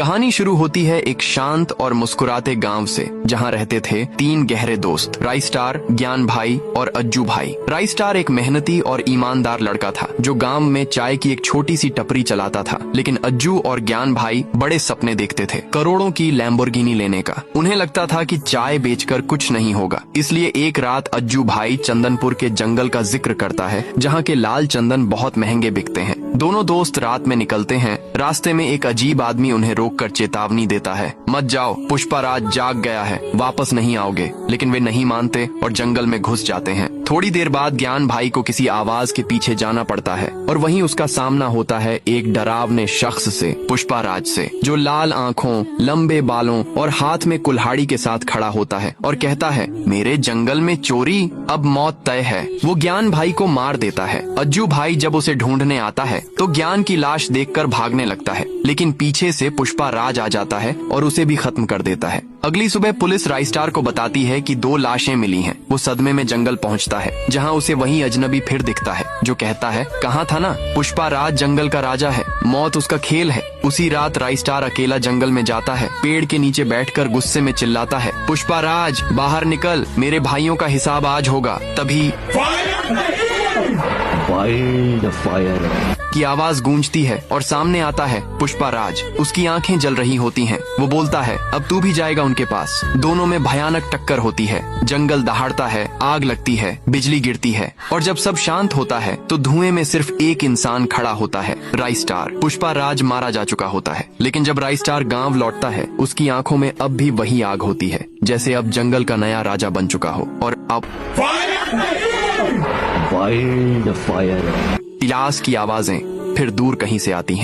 कहानी शुरू होती है एक शांत और मुस्कुराते गांव से, जहां रहते थे 3 गहरे दोस्त, राइस्टार, ज्ञान भाई और अज्जू भाई। राइस्टार एक मेहनती और ईमानदार लड़का था जो गांव में चाय की एक छोटी सी टपरी चलाता था, लेकिन अज्जू और ज्ञान भाई बड़े सपने देखते थे, करोड़ों की लैम्बोर्गिनी लेने का। उन्हें लगता था कि चाय बेचकर कुछ नहीं होगा, इसलिए एक रात अज्जू भाई चंदनपुर के जंगल का जिक्र करता है, जहाँ के लाल चंदन बहुत महंगे बिकते हैं। दोनों दोस्त रात में निकलते हैं। रास्ते में एक अजीब आदमी उन्हें रोककर चेतावनी देता है, मत जाओ, पुष्पाराज जाग गया है, वापस नहीं आओगे। लेकिन वे नहीं मानते और जंगल में घुस जाते हैं। थोड़ी देर बाद ज्ञान भाई को किसी आवाज के पीछे जाना पड़ता है और वहीं उसका सामना होता है एक डरावने शख्स से, पुष्पाराज से, जो लाल आंखों, लंबे बालों और हाथ में कुल्हाड़ी के साथ खड़ा होता है और कहता है, मेरे जंगल में चोरी, अब मौत तय है। वो ज्ञान भाई को मार देता है। अज्जू भाई जब उसे ढूंढने आता है तो ज्ञान की लाश देखकर भागने लगता है, लेकिन पीछे से पुष्पाराज आ जाता है और उसे भी खत्म कर देता है। अगली सुबह पुलिस राइस्टार को बताती है कि 2 लाशें मिली हैं। वो सदमे में जंगल पहुंचता है, जहां उसे वही अजनबी फिर दिखता है, जो कहता है, कहाँ था ना, पुष्पाराज जंगल का राजा है, मौत उसका खेल है। उसी रात राइस्टार अकेला जंगल में जाता है, पेड़ के नीचे बैठकर गुस्से में चिल्लाता है, पुष्पाराज बाहर निकल, मेरे भाइयों का हिसाब आज होगा। तभी फायर की आवाज गूंजती है और सामने आता है पुष्पाराज। उसकी आंखें जल रही होती हैं। वो बोलता है, अब तू भी जाएगा उनके पास। दोनों में भयानक टक्कर होती है। जंगल दहाड़ता है, आग लगती है, बिजली गिरती है और जब सब शांत होता है तो धुएं में सिर्फ एक इंसान खड़ा होता है, राइस्टार। पुष्पाराज मारा जा चुका होता है, लेकिन जब राइस्टार गांव लौटता है उसकी आंखों में अब भी वही आग होती है, जैसे अब जंगल का नया राजा बन चुका हो। और अब फायर की आवाजें फिर दूर कहीं से आती हैं।